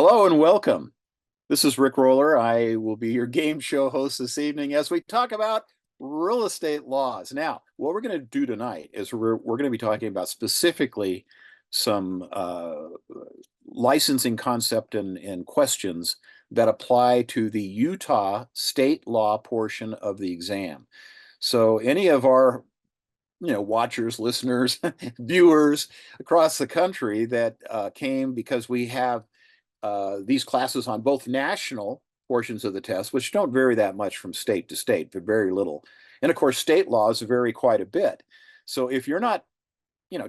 Hello and welcome. This is Rick Roller. I will be your game show host this evening as we talk about real estate laws. Now, what we're going to do tonight is we're going to be talking about specifically some licensing concept and questions that apply to the Utah state law portion of the exam. So any of our watchers, listeners, viewers across the country that came because we have these classes on both national portions of the test, which don't vary that much from state to state, but very little. And of course, state laws vary quite a bit. So if you're not,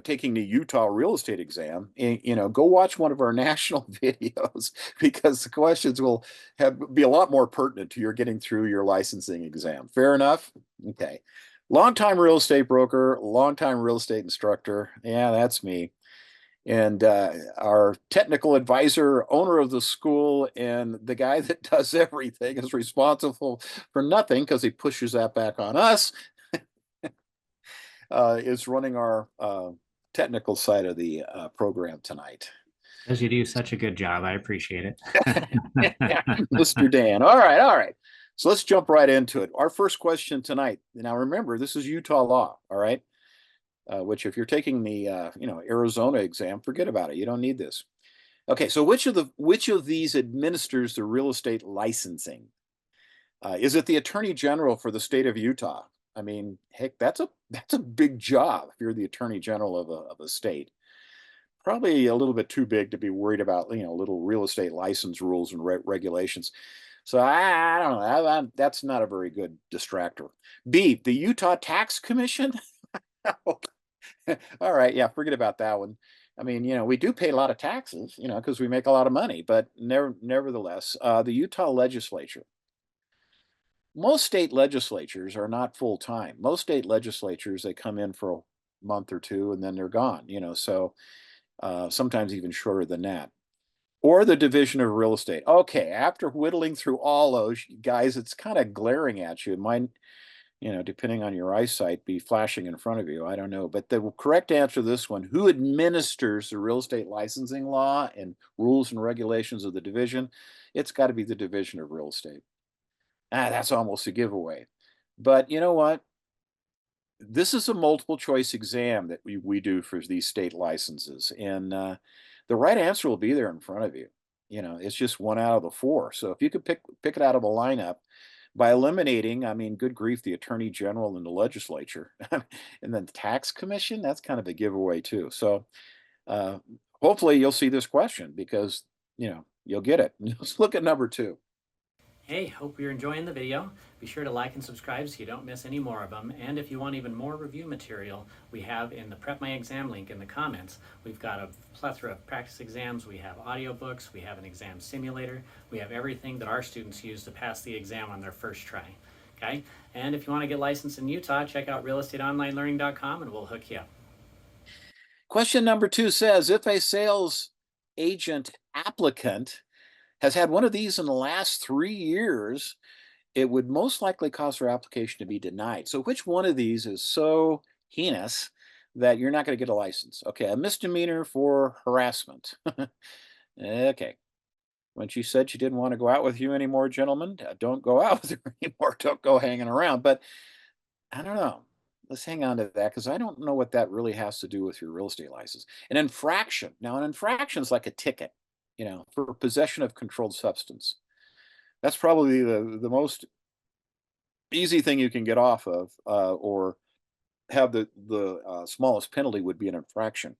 taking the Utah real estate exam, go watch one of our national videos because the questions will be a lot more pertinent to your getting through your licensing exam. Fair enough? Okay. Longtime real estate broker, longtime real estate instructor. Yeah, that's me. And our technical advisor, owner of the school, and the guy that does everything is responsible for nothing because he pushes that back on us, is running our technical side of the program tonight. As you do such a good job. I appreciate it. Mr. Dan. All right, all right. So let's jump right into it. Our first question tonight. Now, remember, this is Utah law, all right? Which if you're taking the Arizona exam, forget about it. You don't need this. Okay, so which of these administers the real estate licensing? Is it the Attorney General for the state of Utah? I mean, heck, that's a big job if you're the Attorney General of a state. Probably a little bit too big to be worried about, little real estate license rules and regulations. So I don't know. That's not a very good distractor. B, the Utah Tax Commission. All right, yeah, forget about that one. I mean, we do pay a lot of taxes, because we make a lot of money, but nevertheless, the Utah legislature. Most state legislatures are not full time. Most state legislatures, they come in for a month or two and then they're gone, so sometimes even shorter than that. Or the Division of Real Estate. Okay, after whittling through all those guys, it's kind of glaring at you. It might, depending on your eyesight, be flashing in front of you. I don't know. But the correct answer to this one, who administers the real estate licensing law and rules and regulations of the division? It's got to be the Division of Real Estate. That's almost a giveaway. But you know what? This is a multiple choice exam that we do for these state licenses. And the right answer will be there in front of you. It's just one out of the four. So if you could pick it out of a lineup, by eliminating, I mean, good grief, the Attorney General and the legislature, and then the Tax Commission, that's kind of a giveaway too. So uh, hopefully you'll see this question because, you'll get it. Let's look at number two. Hey, hope you're enjoying the video. Be sure to like and subscribe so you don't miss any more of them. And if you want even more review material, we have in the Prep My Exam link in the comments. We've got a plethora of practice exams. We have audiobooks. We have an exam simulator. We have everything that our students use to pass the exam on their first try. Okay? And if you want to get licensed in Utah, check out realestateonlinelearning.com and we'll hook you up. Question number two says, if a sales agent applicant has had one of these in the last 3 years, it would most likely cause their application to be denied. So which one of these is so heinous that you're not going to get a license? Okay, a misdemeanor for harassment. Okay. When she said she didn't want to go out with you anymore, gentlemen, don't go out with her anymore. Don't go hanging around. But I don't know. Let's hang on to that because I don't know what that really has to do with your real estate license. An infraction. Now, an infraction is like a ticket, for possession of controlled substance. That's probably the most easy thing you can get off of, or have the smallest penalty would be an infraction.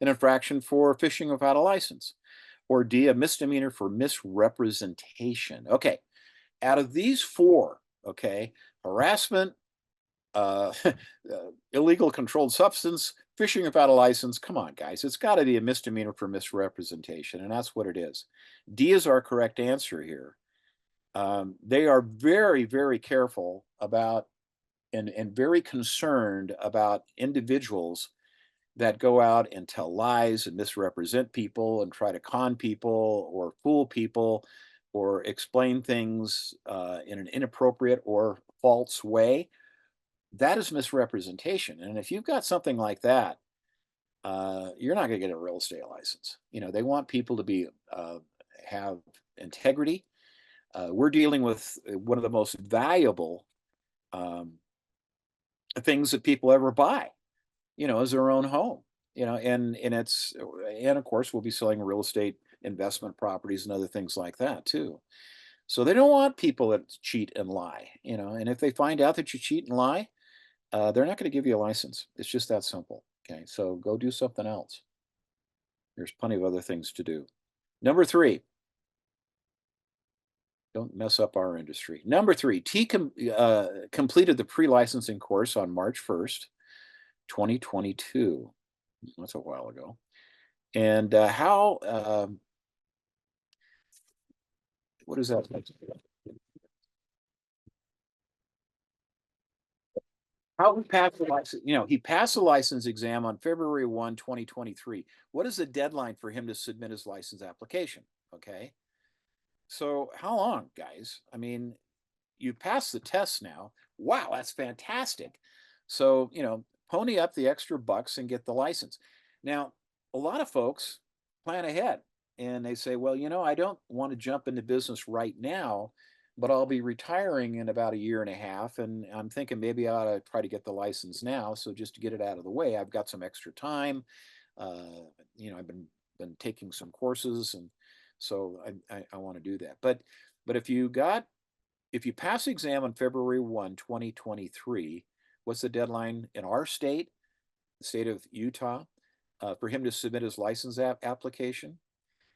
An infraction for fishing without a license, or D, a misdemeanor for misrepresentation. Okay, out of these four, okay, harassment, illegal controlled substance, fishing without a license. Come on, guys. It's got to be a misdemeanor for misrepresentation, and that's what it is. D is our correct answer here. They are very, very careful about and very concerned about individuals that go out and tell lies and misrepresent people and try to con people or fool people or explain things in an inappropriate or false way. That is misrepresentation. And if you've got something like that, you're not going to get a real estate license. They want people to be have integrity. We're dealing with one of the most valuable um, things that people ever buy, as their own home. And of course we'll be selling real estate investment properties and other things like that too. So they don't want people that cheat and lie, and if they find out that you cheat and lie, they're not going to give you a license. It's just that simple. Okay, so go do something else. There's plenty of other things to do. Number three, don't mess up our industry. Number three, completed the pre-licensing course on March 1st, 2022. That's a while ago. And what is that? How he passed the license, he passed the license exam on February 1, 2023. What is the deadline for him to submit his license application? Okay. So how long, guys? I mean, you passed the test now. Wow, that's fantastic. So, pony up the extra bucks and get the license. Now, a lot of folks plan ahead and they say, well, I don't want to jump into business right now, but I'll be retiring in about a year and a half. And I'm thinking maybe I ought to try to get the license now. So just to get it out of the way, I've got some extra time. I've been taking some courses, and so I want to do that. But if you pass the exam on February 1, 2023, what's the deadline in our state, the state of Utah, for him to submit his license application?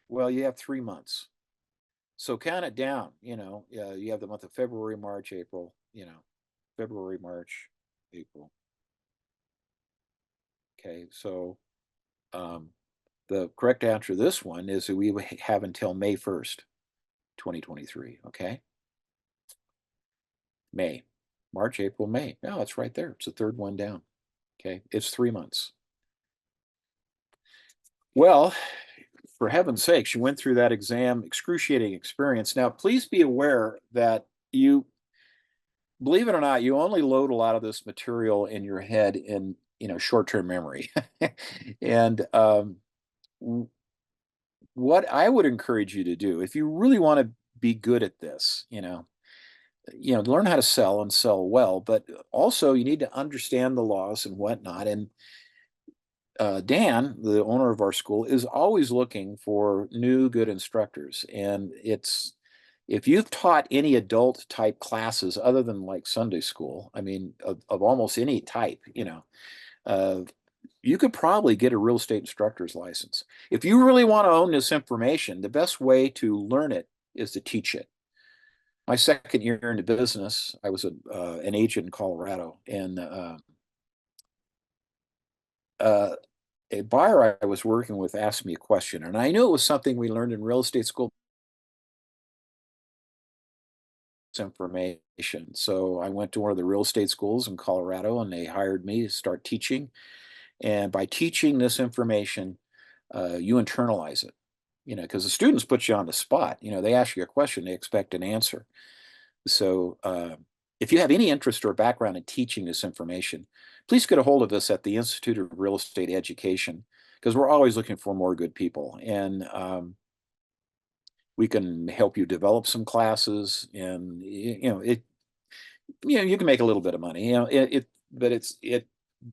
Well, you have 3 months. So count it down. You have the month of February, March, April, February, March, April. Okay, so the correct answer to this one is that we have until May 1st, 2023. Okay. May, March, April, May. No, it's right there. It's the third one down. Okay, it's 3 months. Well, for heaven's sakes, you went through that exam, excruciating experience. Now, please be aware that believe it or not, you only load a lot of this material in your head in, short-term memory. And what I would encourage you to do, if you really want to be good at this, learn how to sell and sell well, but also you need to understand the laws and whatnot. And Dan, the owner of our school, is always looking for new good instructors. And if you've taught any adult type classes other than like Sunday school, I mean, of almost any type, you could probably get a real estate instructor's license. If you really want to own this information, the best way to learn it is to teach it. My second year into business, I was an agent in Colorado, and a buyer I was working with asked me a question, and I knew it was something we learned in real estate school information. So I went to one of the real estate schools in Colorado, and they hired me to start teaching. And by teaching this information, you internalize it, because the students put you on the spot. They ask you a question, they expect an answer. So if you have any interest or background in teaching this information, please get a hold of us at the Institute of Real Estate Education, because we're always looking for more good people. And we can help you develop some classes, and you can make a little bit of money. But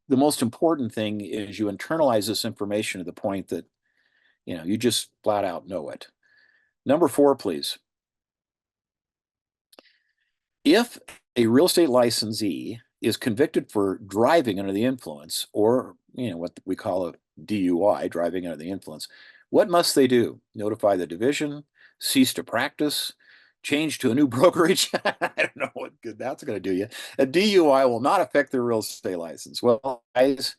the most important thing is you internalize this information to the point that you just flat out know it. Number 4, please. If a real estate licensee is convicted for driving under the influence, or what we call a DUI, driving under the influence, what must they do? Notify the division, cease to practice, change to a new brokerage? I don't know what good that's going to do you. A DUI will not affect their real estate license. Well, guys,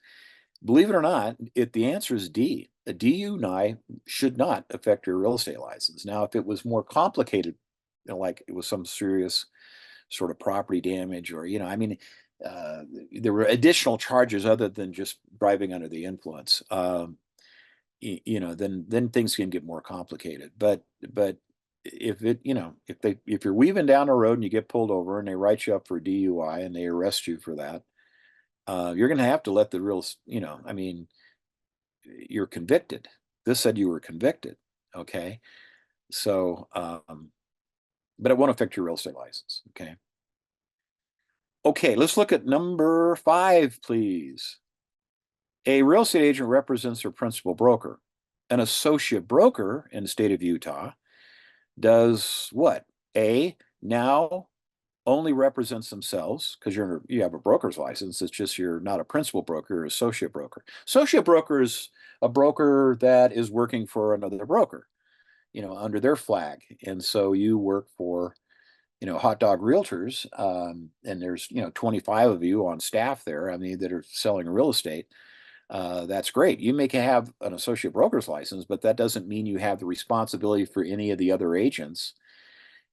believe it or not, the answer is D. A DUI should not affect your real estate license. Now, if it was more complicated, like it was some serious sort of property damage, or there were additional charges other than just driving under the influence, then things can get more complicated. But if you're weaving down the road and you get pulled over and they write you up for DUI and they arrest you for that, you're going to have to let the real, you're convicted. This said you were convicted. Okay. So, but it won't affect your real estate license. Okay. Okay, let's look at number 5, please. A real estate agent represents their principal broker. An associate broker in the state of Utah does what? A, now only represents themselves because you have a broker's license. It's just you're not a principal broker, you're an associate broker. Associate broker is a broker that is working for another broker, under their flag. And so you work for, Hot Dog Realtors, and there's, 25 of you on staff there, I mean, that are selling real estate. That's great. You may have an associate broker's license, but that doesn't mean you have the responsibility for any of the other agents,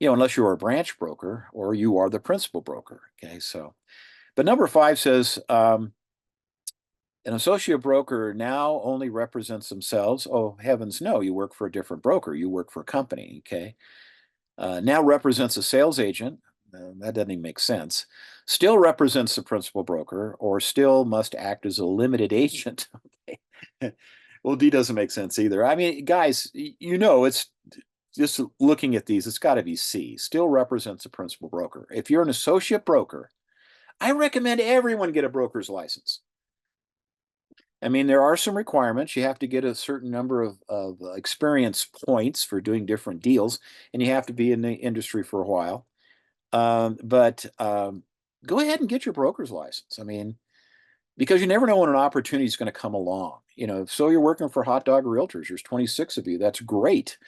unless you're a branch broker or you are the principal broker. Okay, so, but number 5 says an associate broker now only represents themselves. Oh, heavens, no, you work for a different broker. You work for a company. Okay, now represents a sales agent. That doesn't even make sense. Still represents the principal broker, or still must act as a limited agent. Okay. Well, D doesn't make sense either. I mean, guys, it's just looking at these, it's got to be C. Still represents a principal broker. If you're an associate broker, I recommend everyone get a broker's license. I mean, there are some requirements. You have to get a certain number of experience points for doing different deals, and you have to be in the industry for a while. But go ahead and get your broker's license. I mean, because you never know when an opportunity is going to come along. So you're working for Hot Dog Realtors. There's 26 of you. That's great.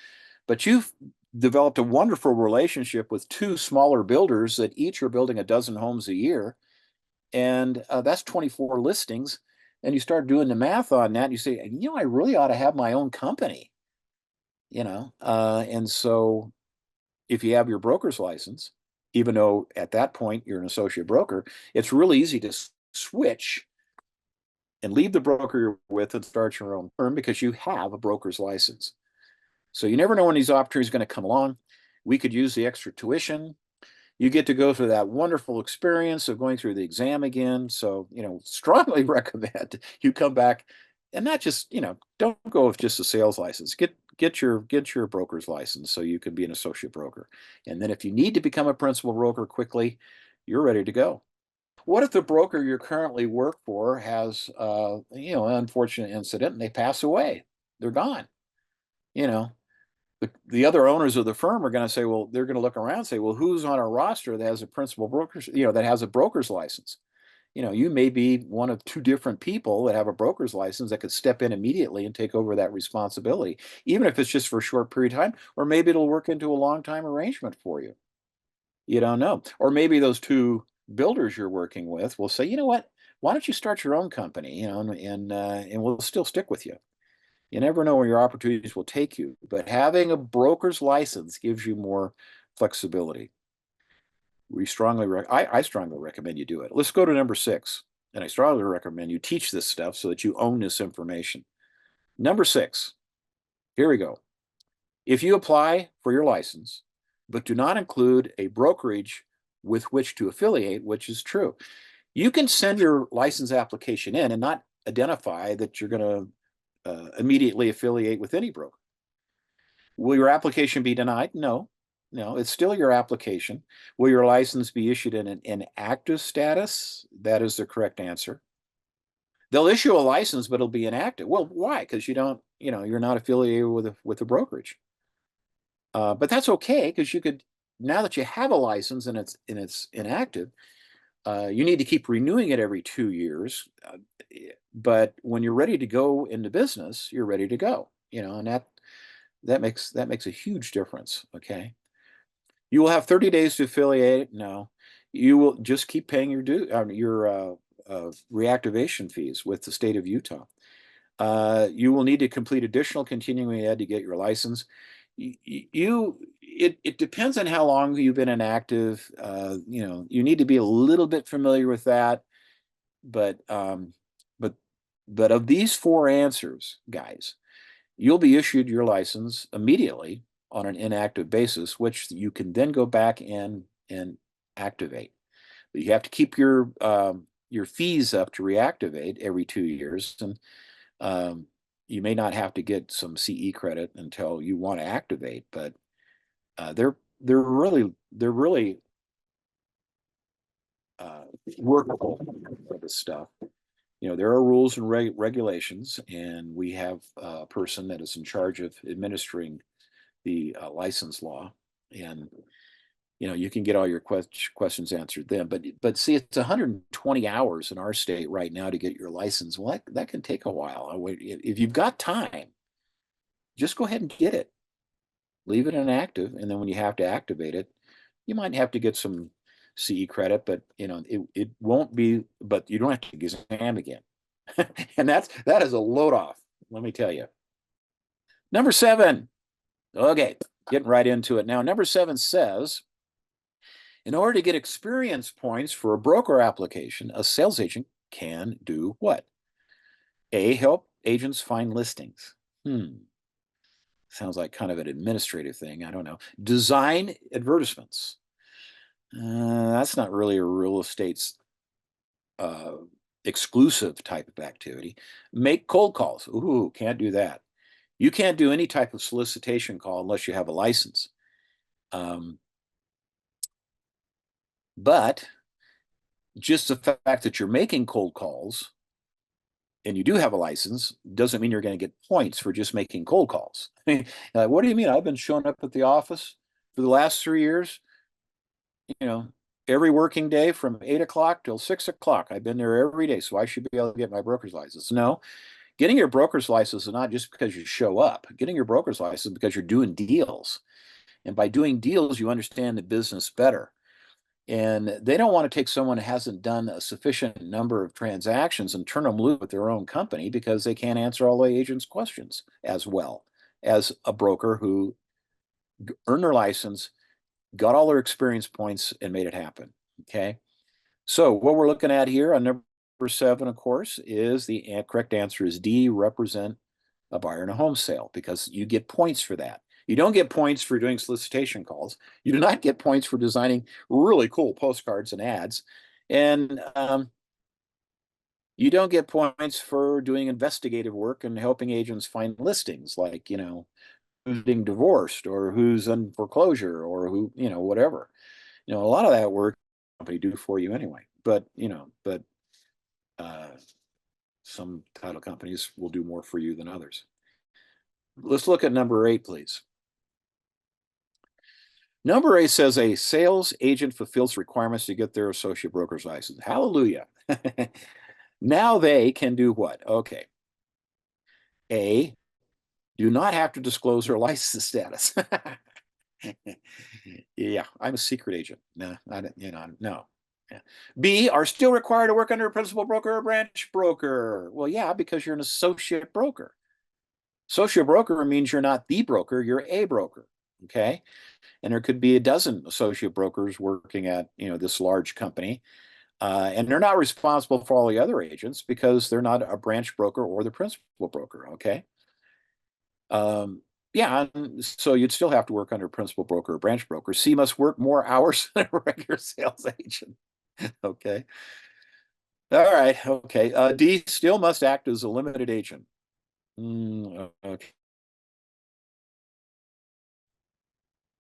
But you've developed a wonderful relationship with 2 smaller builders that each are building a dozen homes a year. And that's 24 listings. And you start doing the math on that, and you say, I really ought to have my own company. And so if you have your broker's license, even though at that point you're an associate broker, it's really easy to switch and leave the broker you're with and start your own firm because you have a broker's license. So you never know when these opportunities are going to come along. We could use the extra tuition. You get to go through that wonderful experience of going through the exam again. So, strongly recommend you come back and not just, don't go with just a sales license. Get your broker's license so you can be an associate broker. And then if you need to become a principal broker quickly, you're ready to go. What if the broker you currently work for has an unfortunate incident and they pass away? They're gone. You know, the other owners of the firm are going to say, well, they're going to look around and say, well, who's on our roster that has a principal broker, that has a broker's license? You may be one of 2 different people that have a broker's license that could step in immediately and take over that responsibility, even if it's just for a short period of time, or maybe it'll work into a long-time arrangement for you. You don't know. Or maybe those 2 builders you're working with will say, you know what, why don't you start your own company, and we'll still stick with you. You never know where your opportunities will take you, but having a broker's license gives you more flexibility. I strongly recommend you do it. Let's go to number 6. And I strongly recommend you teach this stuff so that you own this information. Number 6, here we go. If you apply for your license, but do not include a brokerage with which to affiliate, which is true, you can send your license application in and not identify that you're going to immediately affiliate with any broker. Will your application be denied? No, it's still your application. Will your license be issued in an inactive status? That is the correct answer. They'll issue a license, but it'll be inactive. Well, why? Because you're not affiliated with a brokerage. But that's okay because now that you have a license and it's inactive, you need to keep renewing it every 2 years. But when you're ready to go into business, you're ready to go. And that makes a huge difference. Okay, you will have 30 days to affiliate. No, you will just keep paying your reactivation fees with the state of Utah. You will need to complete additional continuing ed to get your license. It depends on how long you've been inactive. You need to be a little bit familiar with that. But of these 4 answers, guys, you'll be issued your license immediately on an inactive basis, which you can then go back and activate. But you have to keep your fees up to reactivate every 2 years. And you may not have to get some CE credit until you want to activate, but they're really workable for this stuff. There are rules and regulations, and we have a person that is in charge of administering the license law, and you can get all your questions answered then. But see, it's 120 hours in our state right now to get your license. Well, that can take a while. If you've got time, just go ahead and get it. Leave it inactive, and then when you have to activate it, you might have to get some CE credit, but it won't be. But you don't have to exam again, and that is a load off. Let me tell you. Number 7. Okay, getting right into it now. Number 7 says, in order to get experience points for a broker application, a sales agent can do what? A, help agents find listings. Sounds like kind of an administrative thing. I don't know. Design advertisements. That's not really a real estate's exclusive type of activity. Make cold calls. Ooh, can't do that. You can't do any type of solicitation call unless you have a license. But just the fact that you're making cold calls and you do have a license doesn't mean you're going to get points for just making cold calls. What do you mean? I've been showing up at the office for the last 3 years, every working day from 8 o'clock till 6 o'clock. I've been there every day, so I should be able to get my broker's license. No, getting your broker's license is not just because you show up. Getting your broker's license is because you're doing deals. And by doing deals, you understand the business better. And they don't want to take someone who hasn't done a sufficient number of transactions and turn them loose with their own company because they can't answer all the agent's questions as well as a broker who earned their license, got all their experience points, and made it happen. Okay. So what we're looking at here on number 7, of course, is the correct answer is D, represent a buyer in a home sale, because you get points for that. You don't get points for doing solicitation calls. You do not get points for designing really cool postcards and ads. And you don't get points for doing investigative work and helping agents find listings, like, who's being divorced or who's in foreclosure or who, whatever. A lot of that work company do for you anyway. But some title companies will do more for you than others. Let's look at number 8, please. Number 8 says a sales agent fulfills requirements to get their associate broker's license. Hallelujah. Now they can do what? Okay. A, do not have to disclose their license status. Yeah, I'm a secret agent. No, no. Yeah. B, are still required to work under a principal broker or branch broker. Well, yeah, because you're an associate broker. Associate broker means you're not the broker, you're a broker. Okay. And there could be a dozen associate brokers working at this large company, and they're not responsible for all the other agents because they're not a branch broker or the principal broker. Okay. Yeah, so you'd still have to work under principal broker or branch broker. C, must work more hours than a regular sales agent. Okay. All right. Okay. D, still must act as a limited agent. Okay.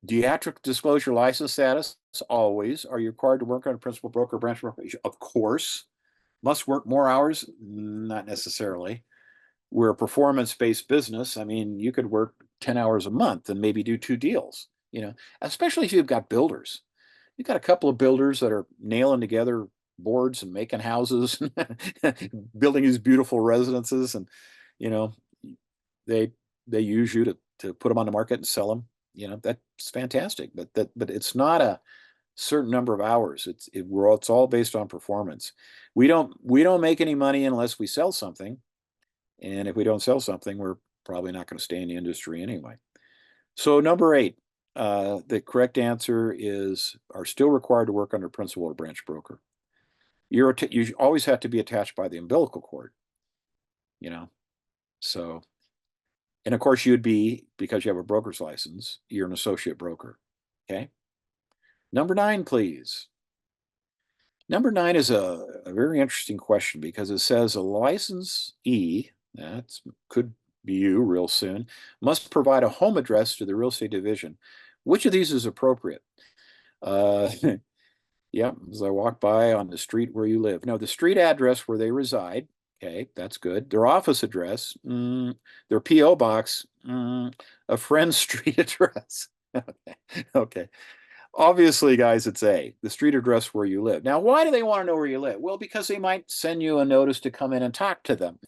Do you have to disclose your license status? Always. Are you required to work on a principal broker, branch broker? Of course. Must work more hours? Not necessarily. We're a performance-based business. I mean, you could work 10 hours a month and maybe do 2 deals, especially if you've got builders. You've got a couple of builders that are nailing together boards and making houses, building these beautiful residences, and they use you to put them on the market and sell them. That's fantastic, but it's not a certain number of hours. It's all based on performance. We don't make any money unless we sell something, and if we don't sell something, we're probably not going to stay in the industry anyway. So number 8, the correct answer is are still required to work under principal or branch broker. You always have to be attached by the umbilical cord. So. And of course, you'd be, because you have a broker's license, you're an associate broker. Okay. Number 9, please. Number 9 is a very interesting question because it says a licensee, that could be you real soon, must provide a home address to the real estate division. Which of these is appropriate? Uh, yeah, as I walk by on the street where you live. No, the street address where they reside. Okay, that's good. Their office address, their PO box, a friend's street address. Okay. Okay. Obviously, guys, it's A, the street address where you live. Now, why do they want to know where you live? Well, because they might send you a notice to come in and talk to them,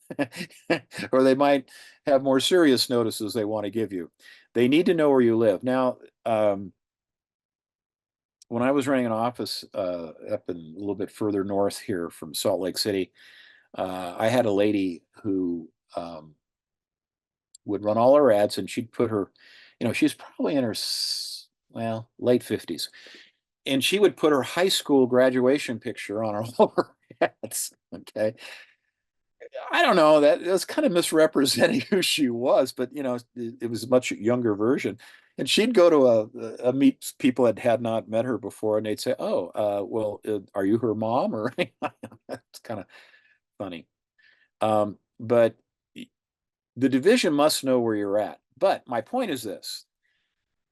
or they might have more serious notices they want to give you. They need to know where you live. Now, when I was running an office up in a little bit further north here from Salt Lake City, I had a lady who would run all her ads, and she'd put her, she's probably in her well, late 50s, and she would put her high school graduation picture on all of her ads. Okay. I don't know, that was kind of misrepresenting who she was, but it was a much younger version. And she'd go to a meet people that had not met her before, and they'd say, "Oh, well, are you her mom?" Or it's kind of funny. But the division must know where you're at. But my point is this: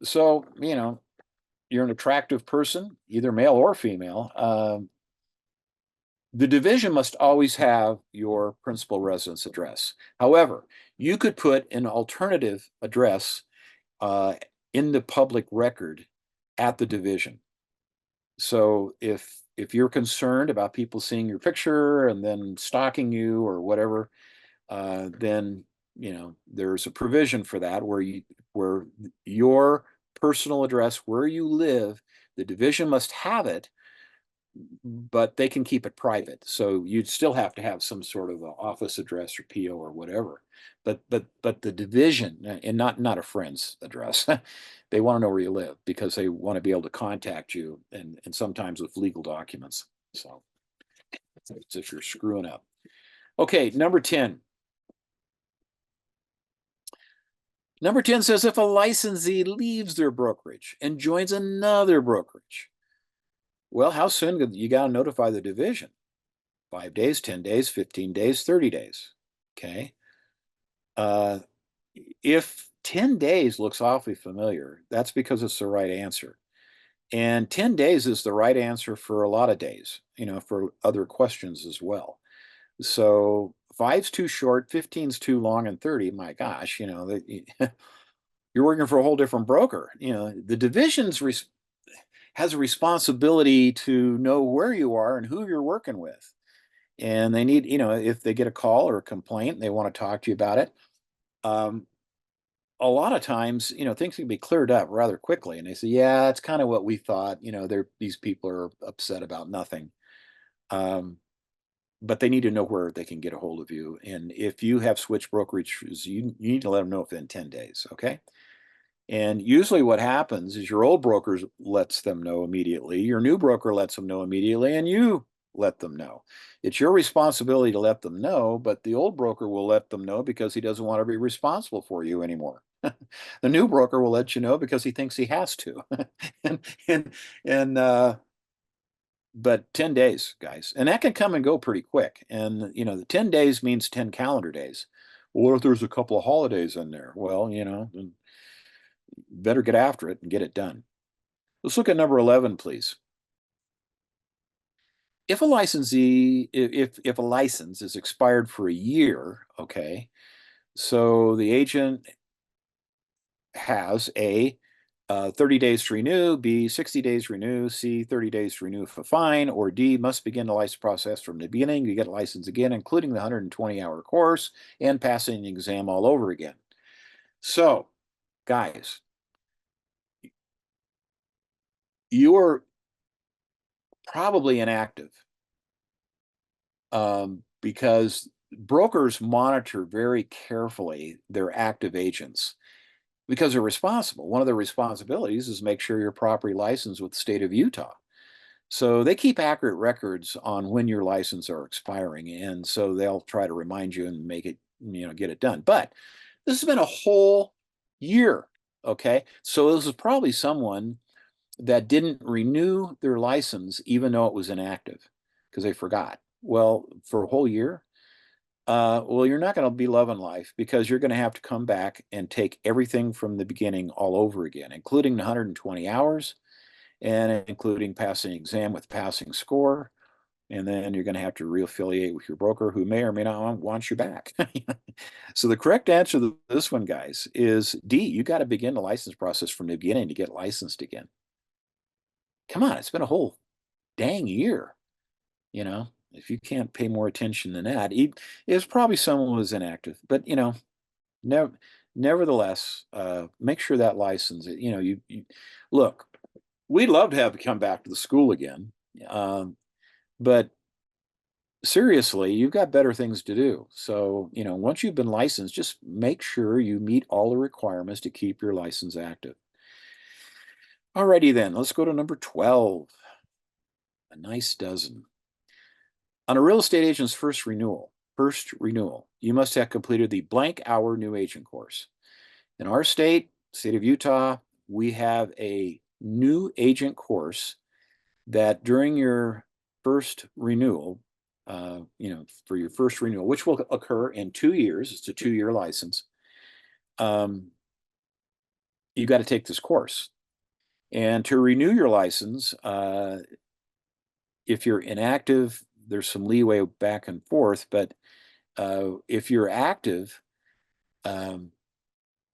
so you're an attractive person, either male or female. The division must always have your principal residence address. However, you could put an alternative address uh, in the public record at the division. So if you're concerned about people seeing your picture and then stalking you or whatever, then there's a provision for that where your personal address where you live, the division must have it, but they can keep it private. So you'd still have to have some sort of office address or PO or whatever. But the division, and not a friend's address, they want to know where you live because they want to be able to contact you and sometimes with legal documents. So it's if you're screwing up. Okay, number 10. Number 10 says if a licensee leaves their brokerage and joins another brokerage, well, how soon you got to notify the division? 5 days, 10 days, 15 days, 30 days. Okay. If 10 days looks awfully familiar, that's because it's the right answer. And 10 days is the right answer for a lot of days, for other questions as well. So 5's too short, 15's too long, and 30, my gosh, you're working for a whole different broker. The divisions has a responsibility to know where you are and who you're working with. And they need, if they get a call or a complaint, they want to talk to you about it. A lot of times, things can be cleared up rather quickly. And they say, yeah, it's kind of what we thought. These people are upset about nothing. But they need to know where they can get a hold of you. And if you have switched brokerages, you need to let them know within 10 days. Okay. And usually what happens is your old broker lets them know immediately, your new broker lets them know immediately, and you let them know. It's your responsibility to let them know, but the old broker will let them know because he doesn't want to be responsible for you anymore. The new broker will let you know because he thinks he has to. and and and but 10 days, guys, and that can come and go pretty quick. And the 10 days means 10 calendar days. Well, what if there's a couple of holidays in there? Well, better get after it and get it done. Let's look at number 11, please. If a licensee, if a license is expired for a year, okay, so the agent has A, 30 days to renew, B, 60 days to renew, C, 30 days to renew for fine, or D, must begin the license process from the beginning. You get a license again, including the 120-hour course and passing the exam all over again. So, guys, you are probably inactive because brokers monitor very carefully their active agents because they're responsible. One of their responsibilities is make sure you're properly licensed with the state of Utah. So they keep accurate records on when your license are expiring, and so they'll try to remind you and make it, get it done. But this has been a whole year, okay? So this is probably someone that didn't renew their license even though it was inactive because they forgot. Well, for a whole year, Well, you're not going to be loving life because you're going to have to come back and take everything from the beginning all over again, including the 120 hours and including passing exam with passing score. And then you're going to have to reaffiliate with your broker who may or may not want you back. So the correct answer to this one, guys, is D. You got to begin the license process from the beginning to get licensed again. Come on, it's been a whole dang year. If you can't pay more attention than that, it's probably someone who was inactive. But never, nevertheless, make sure that license. You look. We'd love to have you come back to the school again, but seriously, you've got better things to do. So once you've been licensed, just make sure you meet all the requirements to keep your license active. Alrighty then, let's go to number 12. A nice dozen. On a real estate agent's first renewal, you must have completed the blank hour new agent course. In our state of Utah, we have a new agent course that during your first renewal, for your first renewal, which will occur in 2 years, it's a 2-year license, you got to take this course. And to renew your license, if you're inactive, there's some leeway back and forth, but if you're active,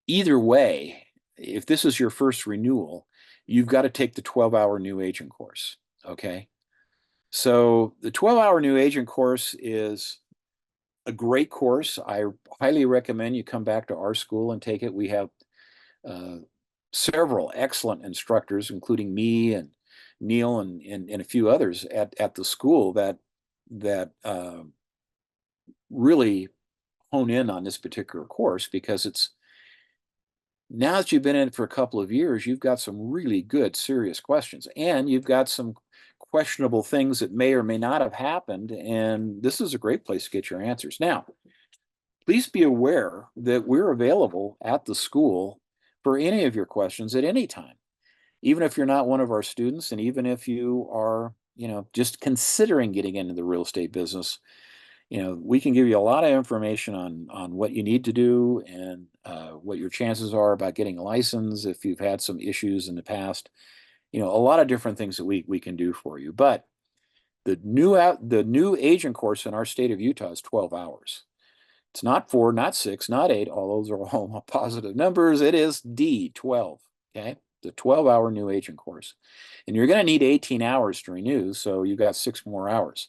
either way, if this is your first renewal, you've got to take the 12-hour new agent course. Okay. So the 12-hour new agent course is a great course. I highly recommend you come back to our school and take it. We have several excellent instructors, including me and Neil and a few others at the school that really hone in on this particular course, because it's now that you've been in it for a couple of years, you've got some really good, serious questions, and you've got some questionable things that may or may not have happened, and this is a great place to get your answers. Now, please be aware that we're available at the school for any of your questions at any time, even if you're not one of our students, and even if you are, just considering getting into the real estate business. We can give you a lot of information on what you need to do and what your chances are about getting a license if you've had some issues in the past. A lot of different things that we can do for you. But the new agent course in our state of Utah is 12 hours. It's not 4, not 6, not 8. All those are all positive numbers. It is D, 12. Okay, the 12-hour new agent course, and you're going to need 18 hours to renew, so you've got 6 more hours.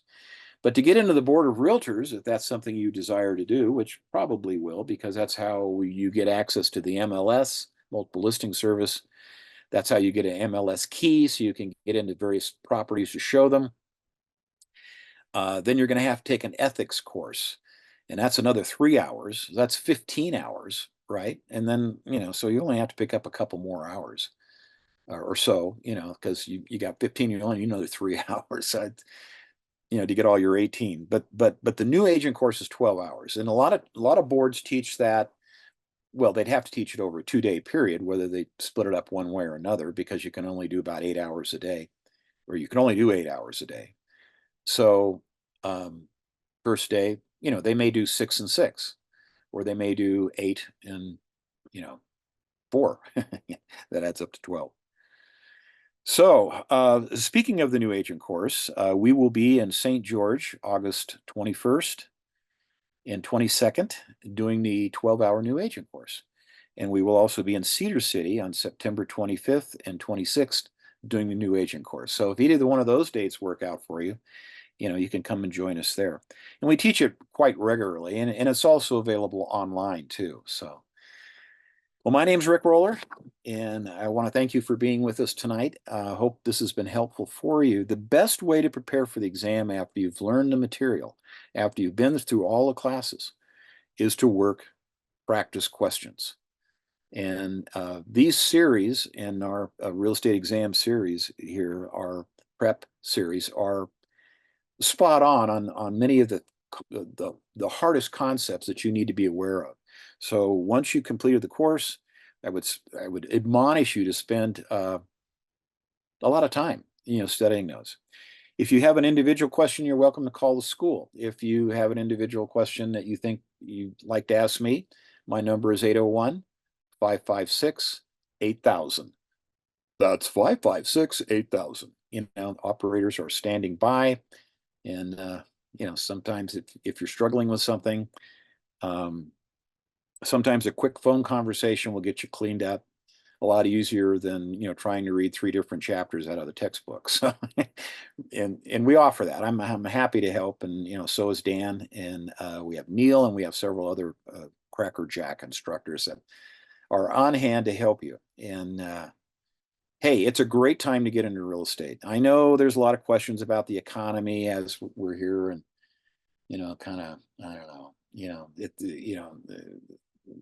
But to get into the board of realtors, if that's something you desire to do, which probably will, because that's how you get access to the MLS, multiple listing service. That's how you get an MLS key, so you can get into various properties to show them. Then you're going to have to take an ethics course, and that's another 3 hours. That's 15 hours, right? And then, so you only have to pick up a couple more hours or so, because you got 15, you only need another 3 hours. So to get all your 18. But the new agent course is 12 hours. And a lot of boards teach that. Well, they'd have to teach it over a 2-day period, whether they split it up one way or another, because you can only do about 8 hours a day, or you can only do 8 hours a day. So first day, they may do 6 and 6, or they may do 8 and 4. That adds up to 12. So, speaking of the new agent course, we will be in St. George, August 21st and 22nd, doing the 12-hour new agent course. And we will also be in Cedar City on September 25th and 26th, doing the new agent course. So if either one of those dates work out for you, you can come and join us there. And we teach it quite regularly, and it's also available online too. So. Well, my name's Rick Roller, and I want to thank you for being with us tonight. I hope this has been helpful for you. The best way to prepare for the exam after you've learned the material, after you've been through all the classes, is to work practice questions. And these series in our real estate exam series here, our prep series, are spot on many of the hardest concepts that you need to be aware of. So once you completed the course, I would admonish you to spend a lot of time, studying those. If you have an individual question, you're welcome to call the school. If you have an individual question that you think you'd like to ask me, my number is 801-556-8000. That's 556-8000. Operators are standing by. And, sometimes if you're struggling with something, sometimes a quick phone conversation will get you cleaned up a lot easier than trying to read 3 different chapters out of the textbook. So, and we offer that. I'm happy to help, and so is Dan, and we have Neil, and we have several other Cracker Jack instructors that are on hand to help you. And hey, it's a great time to get into real estate. I know there's a lot of questions about the economy as we're here, and kind of, I don't know,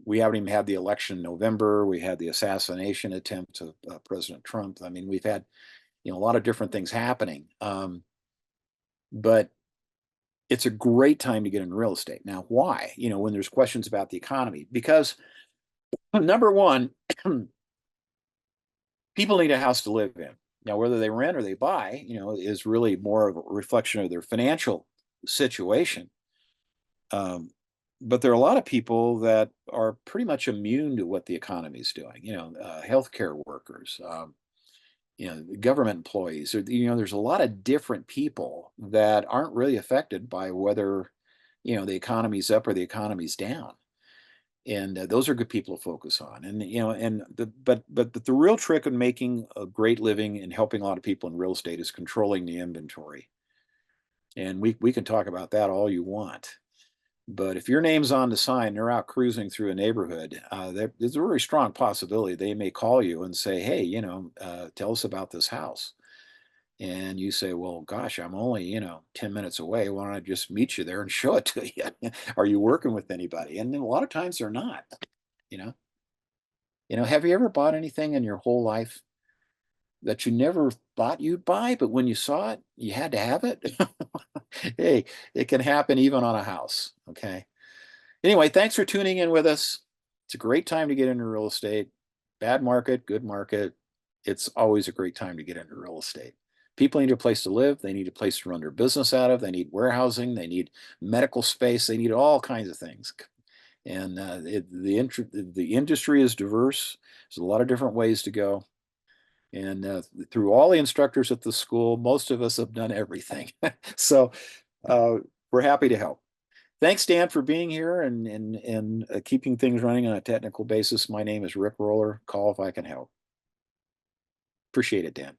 we haven't even had the election in November. We had the assassination attempt of President Trump. I mean, we've had, a lot of different things happening. But it's a great time to get in real estate. Now, why? When there's questions about the economy, because number one, people need a house to live in. Now, whether they rent or they buy, is really more of a reflection of their financial situation. But there are a lot of people that are pretty much immune to what the economy is doing. Healthcare workers, government employees. There's a lot of different people that aren't really affected by whether the economy's up or the economy's down. And those are good people to focus on. And but the real trick in making a great living and helping a lot of people in real estate is controlling the inventory. And we can talk about that all you want. But if your name's on the sign, they're out cruising through a neighborhood, there's a very strong possibility they may call you and say, hey, tell us about this house. And you say, well, gosh, I'm only, 10 minutes away. Why don't I just meet you there and show it to you? Are you working with anybody? And then a lot of times they're not, you know. Have you ever bought anything in your whole life that you never thought you'd buy, but when you saw it, you had to have it? Hey, it can happen even on a house. Okay. Anyway, thanks for tuning in with us. It's a great time to get into real estate. Bad market, good market. It's always a great time to get into real estate. People need a place to live. They need a place to run their business out of. They need warehousing. They need medical space. They need all kinds of things. And the industry is diverse. There's a lot of different ways to go. And through all the instructors at the school, most of us have done everything. So we're happy to help. Thanks, Dan, for being here and keeping things running on a technical basis. My name is Rick Roller. Call if I can help. Appreciate it, Dan.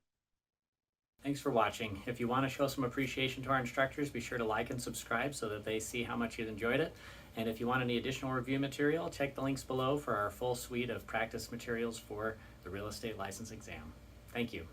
Thanks for watching. If you want to show some appreciation to our instructors, be sure to like and subscribe so that they see how much you enjoyed it. And if you want any additional review material, check the links below for our full suite of practice materials for the real estate license exam. Thank you.